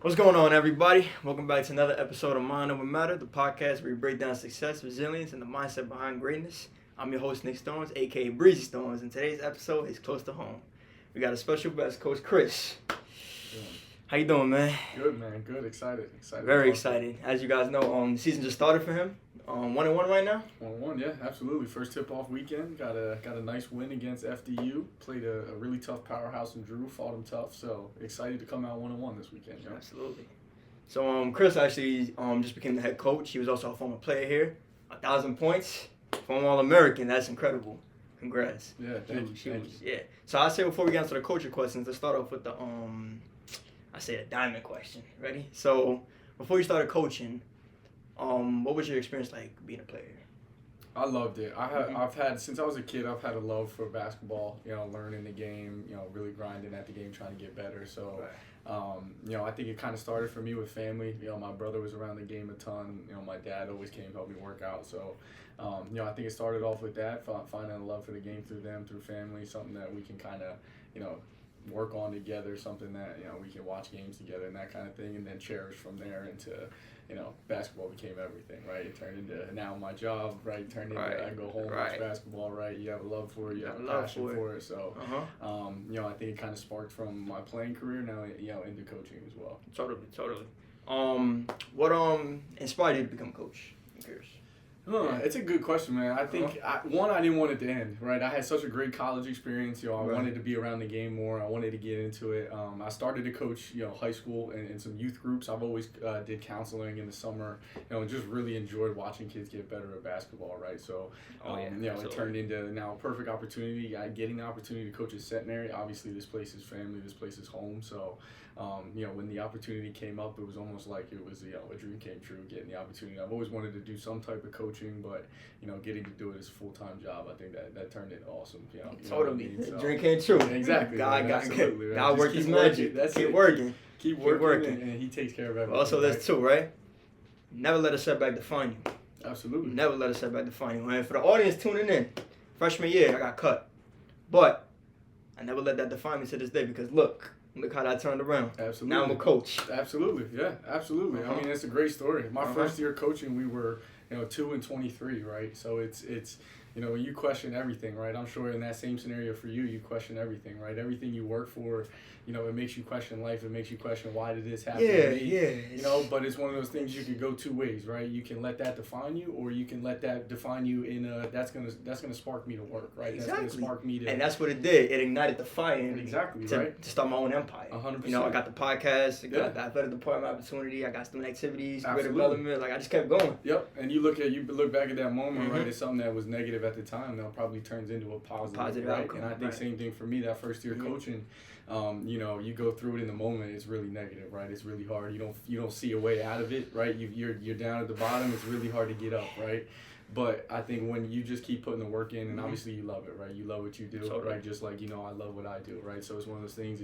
What's going on, everybody? Welcome back to another episode of Mind Over Matter, the podcast where we break down success, resilience, and the mindset behind greatness. I'm your host, Nick Stones, aka Breezy Stones, and today's episode is close to home. We got a special guest, Coach Chris. How you doing, man? Good, man. Good. Excited. Very excited. As you guys know, the season just started for him. 1-1 right now. 1-1, yeah, absolutely. First tip-off weekend. Got a nice win against FDU. Played a really tough powerhouse in Drew. Fought them tough. So excited to come out 1-1 this weekend. Yeah. Absolutely. So Chris actually just became the head coach. He was also a former player here. 1,000 points. Former All-American. That's incredible. Congrats. Yeah, thank you. Yeah. So I say before we get into the coaching questions, let's start off with the a diamond question. Ready? So before you started coaching, what was your experience like being a player? I loved it. I've had since I was a kid. I've had a love for basketball. Learning the game. Really grinding at the game, trying to get better. So, right. I think it kind of started for me with family. My brother was around the game a ton. My dad always came to help me work out. So, I think it started off with that, finding a love for the game through them, through family, something that we can kind of, work on together, something that, we can watch games together and that kind of thing, and then cherish from there into, basketball became everything, right? It turned into now my job, right? Turned into I go home, watch basketball, right? You have a love for it, you have a passion for it. So, I think it kind of sparked from my playing career now, into coaching as well. Totally. What inspired you to become a coach? I'm curious. It's a good question, man. I think, I didn't want it to end, right? I had such a great college experience. I wanted to be around the game more. I wanted to get into it. I started to coach, high school and some youth groups. I've always did counseling in the summer, just really enjoyed watching kids get better at basketball, right? So, it turned into now a perfect opportunity. Getting the opportunity to coach at Centenary. Obviously, this place is family. This place is home. So, when the opportunity came up, it was almost like it was, a dream came true, getting the opportunity. I've always wanted to do some type of coaching, but, getting to do it as a full-time job, I think that turned into awesome. Totally. So, dream came true. Exactly. God worked his magic. Keep working. Keep working, and he takes care of everything. Also, there's two, right? Never let a setback define you. Absolutely. Never let a setback define you. And for the audience tuning in, freshman year, I got cut. But I never let that define me to this day because look how that turned around. Absolutely. Now I'm a coach. Absolutely. Yeah, absolutely. I mean, it's a great story. My first year coaching, we were, 2-23, right? So it's when you question everything, right? I'm sure in that same scenario for you, you question everything, right? Everything you work for, it makes you question life. It makes you question, why did this happen to me? Yeah. But it's one of those things you could go two ways, right? You can let that define you, or you can let that define you in that's gonna spark me to work, right? Exactly. That's gonna spark me to. And that's what it did. It ignited the fire. Exactly, to, right? To start my own empire. 100%. I got the podcast. I got the athletic department opportunity. I got student activities, career Absolutely. development. Like I just kept going. Yep. And you look back at that moment, right? It's something that was negative at the time. Now probably turns into a positive right? Outcome. And I think same thing for me. That first year coaching, you go through it in the moment. It's really negative, right? It's really hard. You don't see a way out of it, right? You're down at the bottom. It's really hard to get up, right? But I think when you just keep putting the work in, and obviously you love it, right? You love what you do, right? Just like, I love what I do, right? So it's one of those things,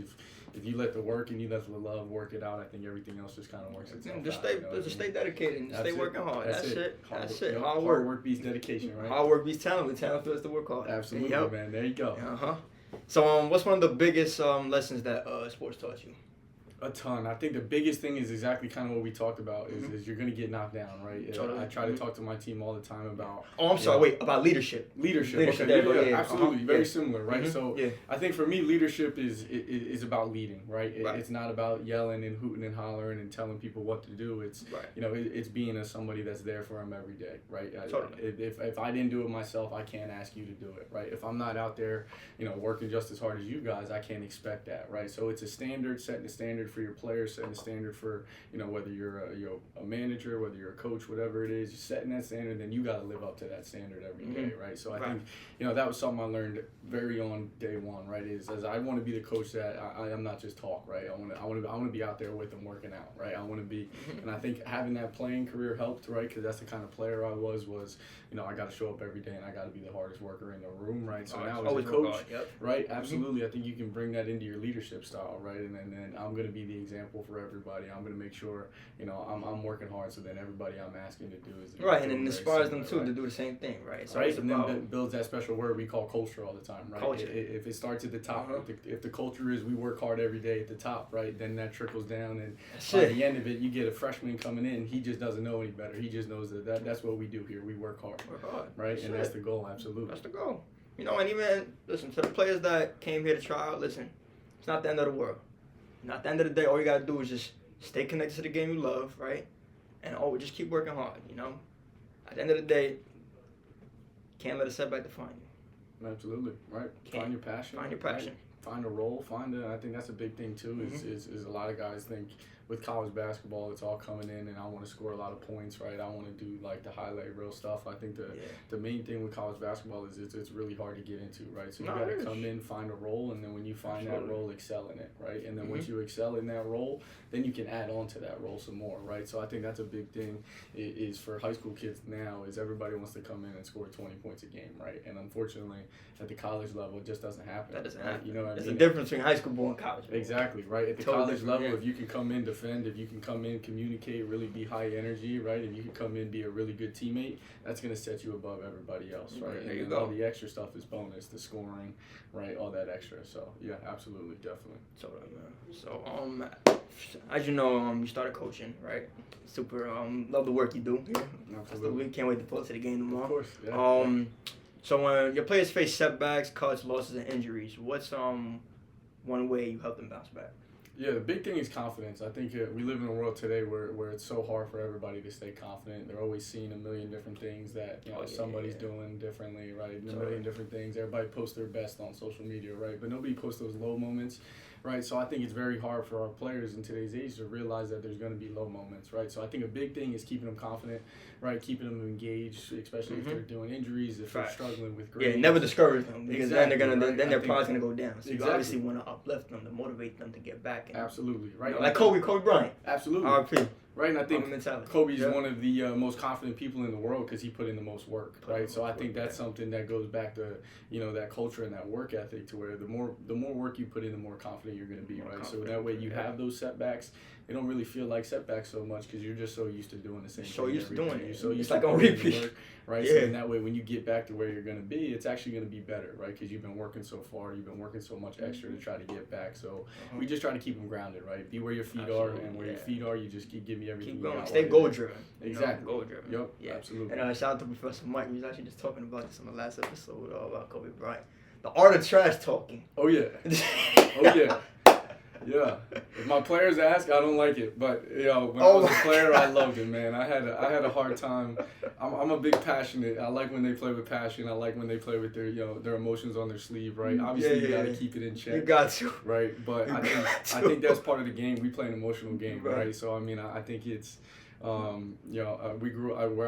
if you let the work and you let the love work it out, I think everything else just kind of works itself out. Just stay dedicated and stay working hard. That's it. Hard work beats dedication, right? Hard work beats talent. Talent feels to work hard. Absolutely, man. There you go. So what's one of the biggest lessons that sports taught you? A ton. I think the biggest thing is exactly kind of what we talked about is you're going to get knocked down, right? Totally. I try to talk to my team all the time about... about leadership. Leadership. Okay. Absolutely. Very similar, right? So I think for me, leadership is about leading, right? It's not about yelling and hooting and hollering and telling people what to do. It's, it's being somebody that's there for them every day, right? Totally. If I didn't do it myself, I can't ask you to do it, right? If I'm not out there, working just as hard as you guys, I can't expect that, right? So it's a standard, setting a standard for your players, setting a standard for, whether you're a manager, whether you're a coach, whatever it is, you're setting that standard, then you got to live up to that standard every day, right? So I think, that was something I learned very on day one, right? Is as I want to be the coach that I am not just talk, right? I want to be out there with them working out, right? I want to be, and I think having that playing career helped, right? Because that's the kind of player I was, I got to show up every day and I got to be the hardest worker in the room, right? So now as a coach, right? Absolutely. I think you can bring that into your leadership style, right? And then I'm going to be be the example for everybody. I'm going to make sure, I'm working hard, so then everybody I'm asking to do is right, and it inspires them too to do the same thing, right? So right, and then builds that special word we call culture all the time, right? Culture. If it starts at the top, if the culture is we work hard every day at the top, right, then that trickles down, and by the end of it, you get a freshman coming in, he just doesn't know any better. He just knows that's what we do here. We work hard, right? And that's the goal, absolutely. That's the goal. And even, listen, to the players that came here to try out, listen, it's not the end of the world. Not the end of the day, all you got to do is just stay connected to the game you love, right? And just keep working hard, At the end of the day, can't let a setback define you. Absolutely, right? Find your passion. Find your passion. Right? Find a role. I think that's a big thing, too, is a lot of guys think with college basketball, it's all coming in and I want to score a lot of points, right? I want to do like the highlight reel stuff. I think the main thing with college basketball is it's really hard to get into, right? So you got to come in, find a role, and then when you find that role, excel in it, right? And then once you excel in that role, then you can add on to that role some more, right? So I think that's a big thing is for high school kids now is everybody wants to come in and score 20 points a game, right? And unfortunately, at the college level, it just doesn't happen. That doesn't right? happen. You know what I mean? There's a difference between high school ball and college ball. Exactly, right? At the college level, if you can come in, defend, if you can come in, communicate, really be high energy, right? If you can come in, be a really good teammate, that's going to set you above everybody else, right? There and you then go. all the extra stuff is bonus, the scoring, right? All that extra. So, yeah, absolutely, definitely. So, as you know, you started coaching, right? Super, love the work you do. Absolutely. Can't wait to pull it to the game tomorrow. Of course, yeah. So when your players face setbacks, cuts, losses, and injuries, what's one way you help them bounce back? Yeah, the big thing is confidence. I think we live in a world today where it's so hard for everybody to stay confident. They're always seeing a million different things that somebody's doing differently, right? A million different things. Everybody posts their best on social media, right? But nobody posts those low moments, right? So I think it's very hard for our players in today's age to realize that there's going to be low moments, right? So I think a big thing is keeping them confident, right? Keeping them engaged, especially if they're doing injuries, if they're struggling with grades. Yeah, never discourage them because then right? then their pride's gonna go down. So you obviously want to uplift them to motivate them to get back. And, absolutely, right? Like Kobe Bryant. Absolutely. RP. Right, and I think Kobe's one of the most confident people in the world because he put in the most work, right? So I think that's something that goes back to, that culture and that work ethic to where the more work you put in, the more confident you're going to be, right? So that way you have those setbacks. They don't really feel like setbacks so much because you're just so used to doing the same thing. So used to doing it. You're so used to on repeat. Work, right? So in that way, when you get back to where you're going to be, it's actually going to be better, right? Because you've been working so far. You've been working so much extra to try to get back. So we just try to keep them grounded, right? Be where your feet are, and where your feet are, you just give me everything. Keep going. Stay goal driven. Exactly. Goal driven. Yep. Yeah. Absolutely. And shout out to Professor Mike. We was actually just talking about this on the last episode about Kobe Bryant. The art of trash talking. Oh yeah. Oh yeah. Yeah. If my players ask, I don't like it. But when I was a player, I loved it, man. I had a hard time. I'm a big passionate. I like when they play with passion. I like when they play with their emotions on their sleeve, right? Obviously, you got to keep it in check. You got to. Right. But I think that's part of the game. We play an emotional game, right? So I think it's. Where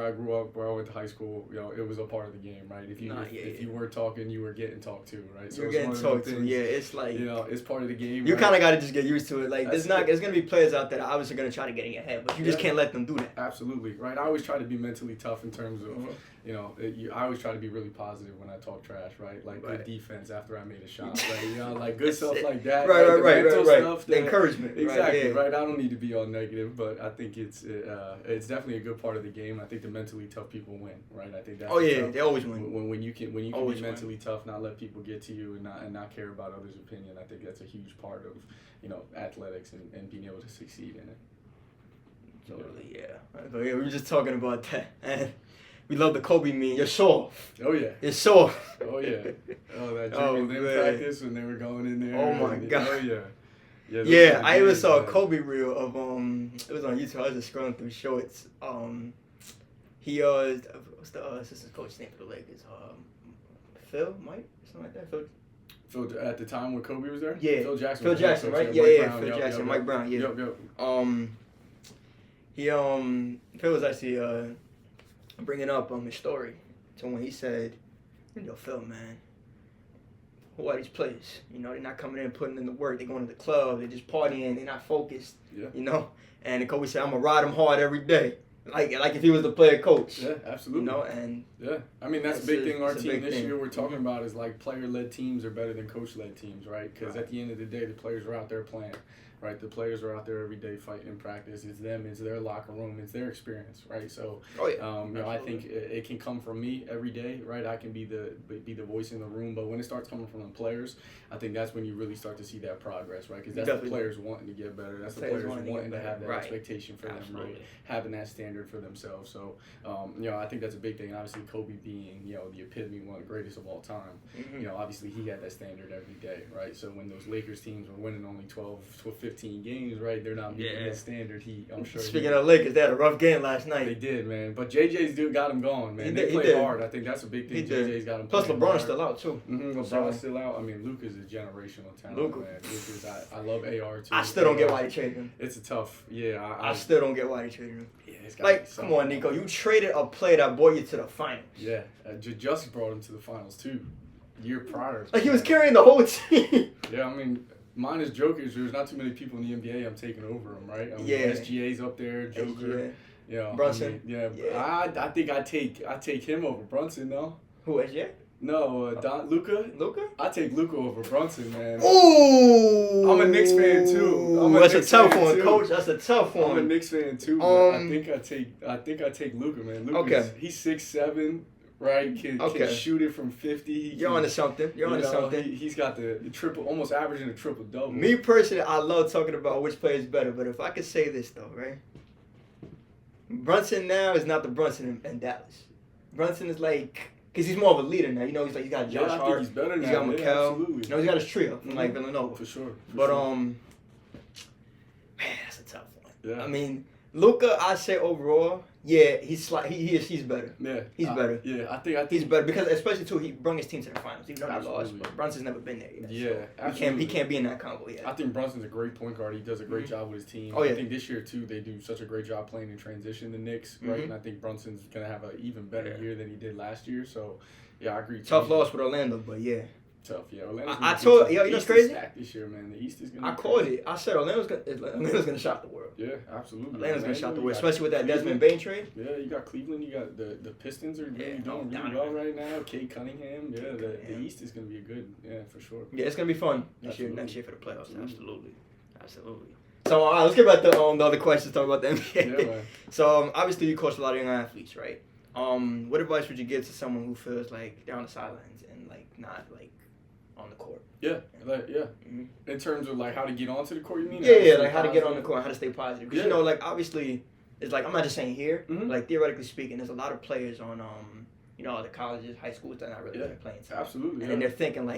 I grew up, where I went to high school, it was a part of the game, right? If you weren't talking, you were getting talked to, right? So you're getting talked to. Yeah, it's like it's part of the game. You kind of got to just get used to it. Like there's gonna be players out there that obviously gonna try to get in your head, but you just can't let them do that. Absolutely, right? I always try to be mentally tough in terms of. I always try to be really positive when I talk trash, right? Like good defense after I made a shot, right? Like good stuff like that. Right. Stuff the encouragement. Exactly, right? I don't need to be all negative, but I think it's definitely a good part of the game. I think the mentally tough people win, right? I think that's they always win. When you can be mentally tough, not let people get to you, and not care about others' opinion. I think that's a huge part of athletics and being able to succeed in it. Totally, yeah. We were just talking about that, and we love the Kobe meme. You're soft. Oh yeah. You're soft. Oh yeah. Oh, that dream in practice when they were going in there. Oh my God. Oh yeah. Yeah, I even saw a Kobe reel of it was on YouTube. I was just scrolling through shorts. He what's the assistant coach name for the Lakers? Mike, something like that. Phil at the time when Kobe was there. Yeah. Phil Jackson. Phil Jackson, right? Yeah. Phil Jackson. Mike Brown. Yeah. Yep. Phil was actually bringing up his story to when he said, Phil, man, who are these players? They're not coming in putting in the work. They're going to the club. They're just partying. They're not focused. Yeah. And Kobe said, I'm going to ride them hard every day. Like if he was the player coach. Yeah, absolutely. And yeah. I mean, that's a big thing our team this year we're talking about is like player-led teams are better than coach-led teams, right? Because at the end of the day, the players are out there playing, right? The players are out there every day fighting in practice. It's them, it's their locker room, it's their experience, right? So, I think it can come from me every day, right? I can be the voice in the room, but when it starts coming from the players, I think that's when you really start to see that progress, right? Because that's the players wanting to get better. That's the players wanting to have that expectation for them, right? Having that standard for themselves. So, I think that's a big thing. And obviously, Kobe being, the epitome, one of the greatest of all time, obviously he had that standard every day, right? So when those Lakers teams were winning only 12 to 15 games, right, they're not meeting that standard. I'm sure. Speaking of Lakers, they had a rough game last night. They did, man. But JJ's dude got him going, man. They played hard. I think that's a big thing. JJ's got him. Plus LeBron's still out too. LeBron's still out. I mean, Luka's a generational talent, man. Luka's, I love AR too. I still don't get why they traded him. It's a tough, I still don't get why they traded him. Yeah, it's like, come on, Nico. You traded a player that brought you to the finals. Yeah, just brought him to the finals too. Year prior. Like, he was carrying the whole team. Yeah, I mean, mine is Jokic. There's not too many people in the NBA I'm taking over him, right? SGA's up there, Joker. Brunson. I think I take him over Brunson, though. Who, SGA? No, Luka. Luka? I take Luka over Brunson, man. Ooh! I'm a Knicks fan too. That's a tough one, Coach. That's a tough one. I'm a Knicks fan too. But I think I take Luka, man. Luka, he's 6'7". Right, can shoot it from 50. You're onto something. He's got the triple, almost averaging a triple double. Me personally, I love talking about which player is better. But if I could say this though, right? Brunson now is not the Brunson in Dallas. Brunson is like, because he's more of a leader now. He's got Josh Hart. I think he's better now. He's got Mikal. Absolutely. He's got his trio from Villanova. For sure. But man, that's a tough one. Yeah. I mean, Luka, I say overall, he's better. Yeah, he's better. Yeah, I think he's better because especially too, he brought his team to the finals. Even though they lost, but Brunson's never been there yet. Yeah, absolutely. He can't be in that combo yet. I think Brunson's a great point guard. He does a great job with his team. Oh, yeah. I think this year too, they do such a great job playing in transition. The Knicks, right? And I think Brunson's gonna have an even better year than he did last year. So, I agree. Tough loss with Orlando, but tough. Yeah, I told you know what's crazy? This year, man. The East is gonna. I called it. I said Orlando's gonna shock the world. Yeah, absolutely. Orlando's gonna shock the world, especially with that Desmond Bain trade. Yeah, you got Cleveland. You got the Pistons are really doing really well right now. Cade Cunningham. Yeah, the East is gonna be a good. Yeah, for sure. Yeah, it's gonna be fun next year for the playoffs. Absolutely. So let's get back to the other questions. Talk about the NBA. Yeah, man. So obviously you coach a lot of young athletes, right? What advice would you give to someone who feels like they're on the sidelines and not on the court? Yeah. In terms of how to get onto the court, you mean? Yeah, how to get on the court, how to stay positive. Because obviously, it's I'm not just saying here. Theoretically speaking, there's a lot of players on the colleges, high schools that are not really playing. Absolutely. And then they're thinking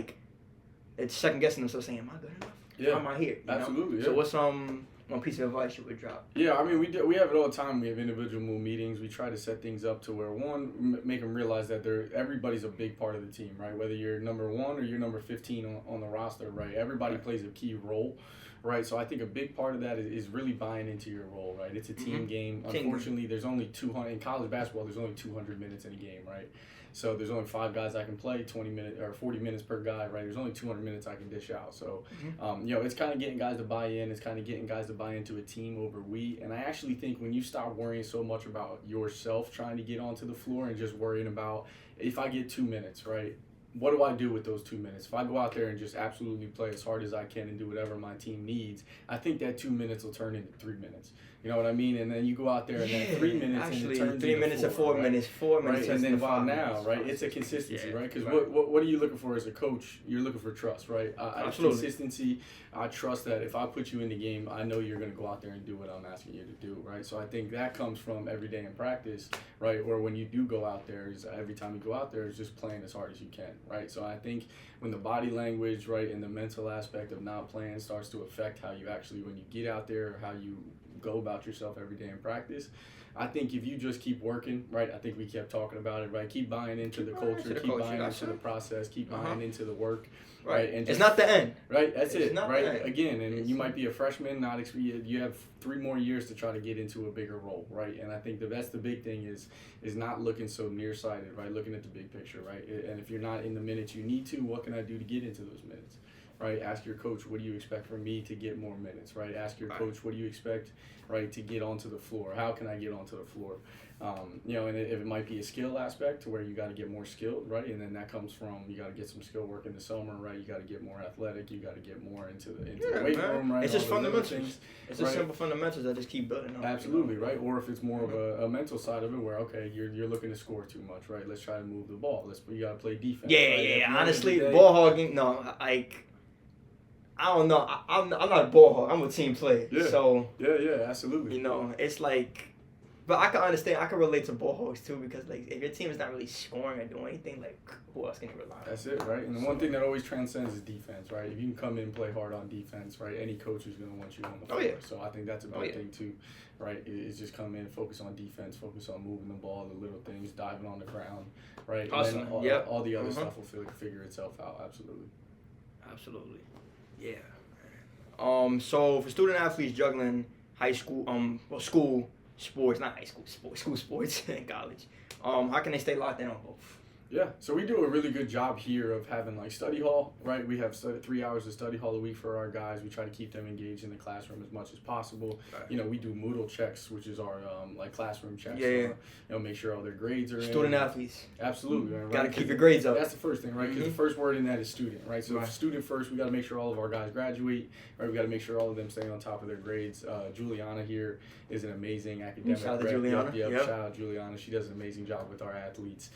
it's second guessing themselves, saying, "Am I good enough? Yeah. Why am I here?" Absolutely. So what's one piece of advice you would drop? Yeah, I mean, we have it all the time. We have individual meetings. We try to set things up to where, one, make them realize that everybody's a big part of the team, right? Whether you're number 1 or you're number 15 on the roster, right? Everybody plays a key role, right? So I think a big part of that is really buying into your role, right? It's a team game. Unfortunately, there's only 200 in college basketball. There's only 200 minutes in a game, right? So there's only 5 guys I can play, 20 minutes or 40 minutes per guy, right? There's only 200 minutes I can dish out. So, it's kind of getting guys to buy in. It's kind of getting guys to buy into a team over we. And I actually think when you stop worrying so much about yourself trying to get onto the floor and just worrying about, if I get 2 minutes, right? What do I do with those 2 minutes? If I go out there and just absolutely play as hard as I can and do whatever my team needs, I think that 2 minutes will turn into 3 minutes. You know what I mean? And then you go out there and then 3 minutes actually, and it turns 3 minutes into and 4 minutes, 4 minutes. Right? And then while now, right? It's a consistency, right? Because what are you looking for as a coach? You're looking for trust, right? Absolutely. Consistency. I trust that if I put you in the game, I know you're going to go out there and do what I'm asking you to do, right? So I think that comes from every day in practice, right? Or when you do go out there, is every time you go out there is just playing as hard as you can, right? So I think when the body language, right, and the mental aspect of not playing starts to affect how you actually, when you get out there, how you go about yourself every day in practice, I think if you just keep working, right, I think we kept talking about it, right, keep buying into the culture, keep buying into the process, keep buying into the work, right, and it's not the end, right, that's it, right, again, and you might be a freshman, you have 3 more years to try to get into a bigger role, right, and I think that's the big thing is not looking so nearsighted, right, looking at the big picture, right, and if you're not in the minutes you need to, what can I do to get into those minutes? right? Ask your coach, what do you expect from me to get more minutes, right? Ask your coach, what do you expect, right, to get onto the floor? How can I get onto the floor? And if it might be a skill aspect to where you got to get more skilled, right? And then that comes from you got to get some skill work in the summer, right? You got to get more athletic. You got to get more into the weight room, right? It's just all fundamentals. Things, it's just simple fundamentals that just keep building up. Absolutely, right? Or if it's more of a mental side of it, where okay, you're looking to score too much, right? Let's try to move the ball. You got to play defense. Yeah. Honestly, ball hogging, no, I don't know. I'm not a ball hog. I'm a team player. Yeah. So yeah, absolutely. It's like. But I can understand. I can relate to ball hogs too because like if your team is not really scoring or doing anything, like who else can you rely on? That's it, right? And the one thing that always transcends is defense, right? If you can come in and play hard on defense, right, any coach is going to want you on the floor. So I think that's a big thing too, right? Is just come in, focus on defense, focus on moving the ball, the little things, diving on the ground, right? Awesome. And then all the other stuff will figure itself out. Absolutely. Yeah. So for student athletes juggling high school, school sports, not high school sports, school sports in college, how can they stay locked in on both? Yeah, so we do a really good job here of having like study hall, right? We have 3 hours of study hall a week for our guys. We try to keep them engaged in the classroom as much as possible. Right. We do Moodle checks, which is our like classroom checks. Make sure all their grades are student athletes. Absolutely. Right? Got to keep your grades up. That's the first thing, right? Because the first word in that is student, right? So student first, we got to make sure all of our guys graduate, right? We got to make sure all of them stay on top of their grades. Juliana here is an amazing academic. Shout out to Juliana. Shout out Juliana. She does an amazing job with our athletes.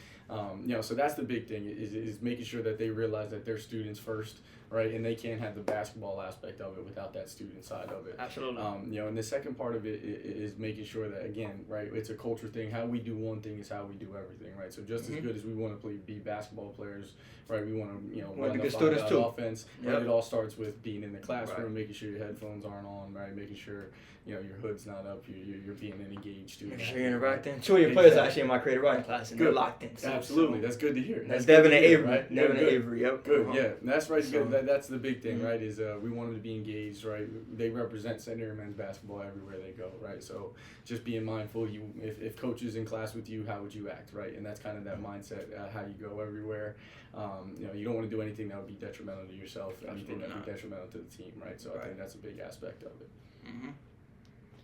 So that's the big thing is making sure that they realize that they're students first, right? And they can't have the basketball aspect of it without that student side of it. Absolutely. And the second part of it is making sure that, again, right, it's a culture thing. How we do one thing is how we do everything, right? So just as good as we want to be basketball players, right, we want to, run the offense, right? It all starts with being in the classroom, making sure your headphones aren't on, right? Making sure, your hood's not up, you're being an engaged student. Make sure you're interacting. 2 of your players are actually in my creative writing class, and they're locked in. So, absolutely, that's good to hear. That's Devin and Avery. Right? Devin and Avery, yep. Good, yeah. That's right. So, good. That's the big thing, right? Is we want them to be engaged, right? They represent Centenary men's basketball everywhere they go, right? So just being mindful. If coach is in class with you, how would you act, right? And that's kind of that mindset. How you go everywhere. You don't want to do anything that would be detrimental to yourself. Anything that would be detrimental to the team, right? So I think that's a big aspect of it. Mm-hmm.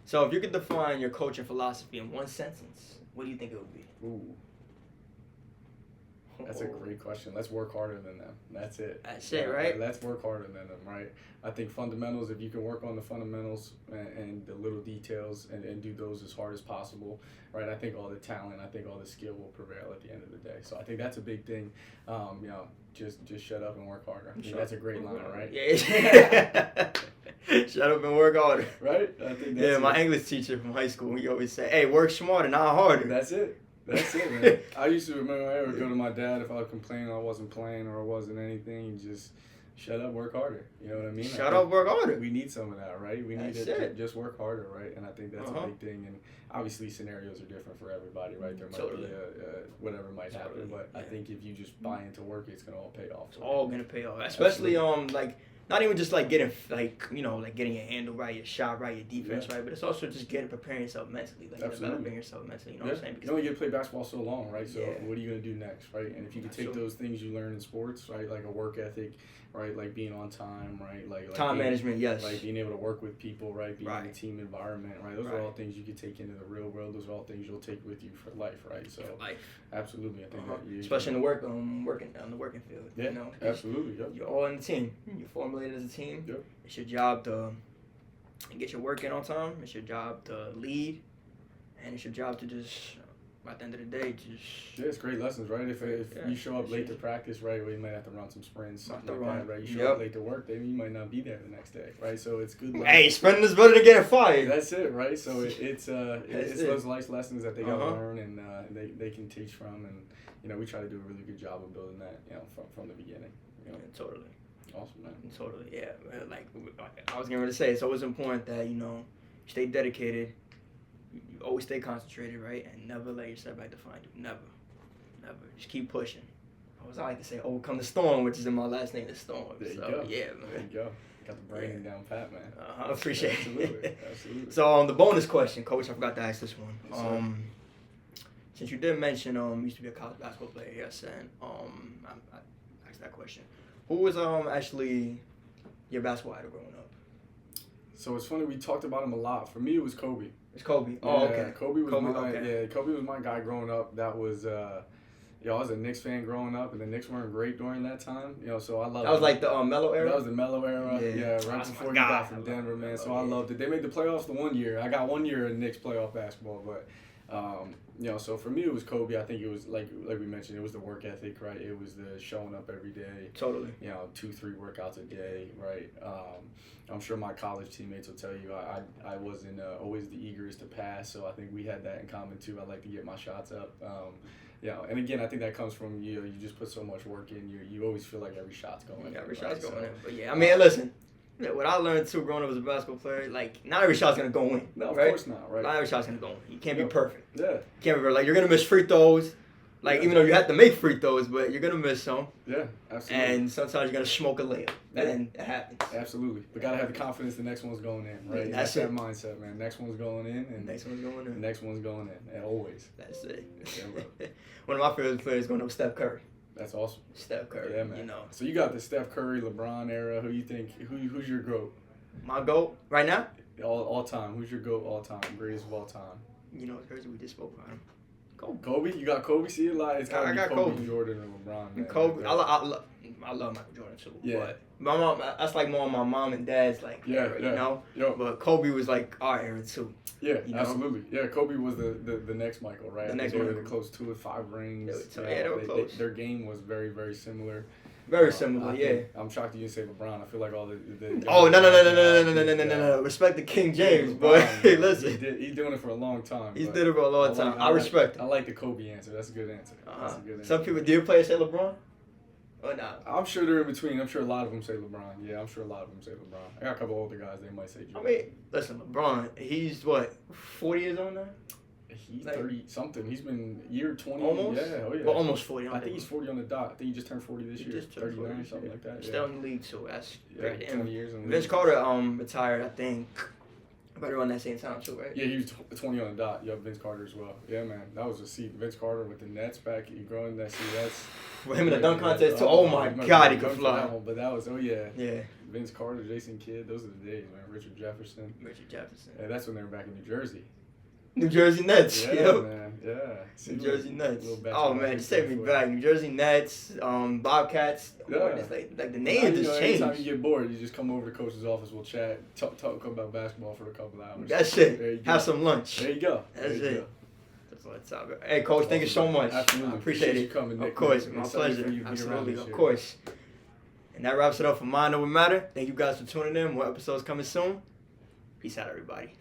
So if you could define your coaching philosophy in one sentence, what do you think it would be? Ooh. That's a great question. Let's work harder than them. That's it. That's it, right? Let's work harder than them, right? I think fundamentals, if you can work on the fundamentals and the little details and do those as hard as possible, right? I think all the talent, I think all the skill will prevail at the end of the day. So I think that's a big thing. Just shut up and work harder. I think that's a great line, right? Yeah. Shut up and work harder. Right? I think that's my English teacher from high school, he always say, hey, work smarter, not harder. That's it. That's it, man. I used to remember I would go to my dad if I was complaining I wasn't playing or I wasn't anything, just shut up, work harder. You know what I mean? Shut up, work harder. We need some of that, right? We need to just work harder, right? And I think that's a big thing. And obviously scenarios are different for everybody, right? There might be whatever might happen, but I think if you just buy into work, it's gonna all pay off. It's all gonna pay off, especially not even just like getting getting your handle right, your shot right, your defense right, but it's also just preparing yourself mentally, developing yourself mentally. You know what I'm saying? Because you only get to play basketball so long, right? So what are you gonna do next, right? And if you can take those things you learn in sports, right, like a work ethic, right, like being on time, right, like time management, yes, like being able to work with people, right, being in a team environment, right. Those are all things you can take into the real world. Those are all things you'll take with you for life, right? So absolutely, I think that especially in the working field. Yeah, absolutely. Yep. You're all in the team. You're formulated as a team. Yep. It's your job to get your work in on time. It's your job to lead, and it's your job to just, at the end of the day, it's great lessons, right? If you show up late to practice, right, well, you might have to run some sprints, something like that, right? You show up late to work, then you might not be there the next day, right? So it's good. Hey, sprinting is better than getting fired. That's it, right? So it's those life lessons that they gotta learn and they can teach from, and we try to do a really good job of building that, from the beginning. Totally. Awesome, man. Totally, yeah. Like I was going to say, it's always important that you stay dedicated. You always stay concentrated, right? And never let your setback define you. Never. Just keep pushing. I like to say, overcome the storm, which is in my last name, the storm. There you go. Yeah, man. There you go. Got the brain down pat, man. I appreciate it. Absolutely. So, the bonus question, Coach, I forgot to ask this one. Yes, since you did mention you used to be a college basketball player, yes, and I asked that question. Who was actually your basketball idol growing up? So it's funny, we talked about him a lot. For me, it was Kobe. It's Kobe. Oh, yeah, okay. Kobe was my guy growing up. That was I was a Knicks fan growing up, and the Knicks weren't great during that time. So I loved it. That was like the Melo era? That was the Melo era. Yeah, right before he got from Denver, man. So I loved it. They made the playoffs the one year. I got 1 year in Knicks playoff basketball, but so for me it was Kobe. I think it was like we mentioned, it was the work ethic, right? It was the showing up every day. Totally. 2-3 workouts a day, right? I'm sure my college teammates will tell you I wasn't always the eagerest to pass, so I think we had that in common too. I like to get my shots up. And again, I think that comes from you just put so much work in. You always feel like every shot's going in. Yeah, every shot's going in. But yeah, I mean, listen. Yeah, what I learned too growing up as a basketball player, like not every shot's gonna go in. No, of right? course not, right? Not every shot's gonna go in. You can't be perfect. Yeah. You can't be like you're gonna miss free throws. Like even though you have to make free throws, but you're gonna miss some. Yeah, absolutely. And sometimes you're gonna smoke a layup. And it happens. Absolutely. But gotta have the confidence the next one's going in, right? That's that mindset, man. Next one's going in and next one's going in. The next one's going in. And always. That's it. Yeah, bro. One of my favorite players going up was Steph Curry. That's awesome. Steph Curry, yeah, man. So you got the Steph Curry, LeBron era. Who you think? Who's your GOAT? My GOAT right now? All time. Who's your GOAT all time? Greatest of all time. It's crazy we just spoke about him. Kobe? You got Kobe? See, it's gotta be Kobe, Jordan, and LeBron. Man. Kobe. I love Michael Jordan too. Yeah. But my mom, that's like more my mom and dad's era, you know? Yo. But Kobe was like our era too. Yeah, absolutely. Yeah, Kobe was the next Michael, right? The next they Michael. were close to it, 5 rings. They were close. Their game was very, very similar. Very similar, yeah. I'm shocked you didn't say LeBron. I feel like all the Oh, no. Respect the King James, boy. Hey, listen. He's doing it for a long time. He's doing it for a long time. I respect it. I like the Kobe answer. That's a good answer. That's a good answer. Some people, do your players say LeBron? Or not? I'm sure they're in between. I'm sure a lot of them say LeBron. Yeah, I'm sure a lot of them say LeBron. I got a couple older guys. They might say Jordan. I mean, listen, LeBron, he's what, 40 years old now? He's 30-something. He's been year 20. Almost? Yeah, oh yeah. Well, almost 40. I think he's 40 on the dot. I think he just turned 40 this year. 39, something like that. Still in the league, so that's great. 20 years in the Vince league. Carter retired, I think, about around that same time too, right? Yeah, he was 20 on the dot. Yeah, Vince Carter as well. Yeah, man. That was a seat. Vince Carter with the Nets back. You growing that seat. That's for him in the dunk contest too. Oh my God, he could fly. But that was yeah. Vince Carter, Jason Kidd. Those are the days, man. Richard Jefferson. Yeah, that's when they were back in New Jersey. New Jersey Nets. Yeah, man. Yeah. New Jersey Nets. Oh man, just take me back. New Jersey Nets, Bobcats. Yeah. It's like the name just changed. Anytime you get bored, you just come over to the coach's office. We'll chat, talk about basketball for a couple hours. That's it. Have some lunch. There you go. That's it. That's what's up. Hey, Coach, thank you so much. Absolutely. I appreciate you coming, Nick. Of course, my pleasure. Absolutely, of course. And that wraps it up for Mind Over Matter. Thank you guys for tuning in. More episodes coming soon. Peace out, everybody.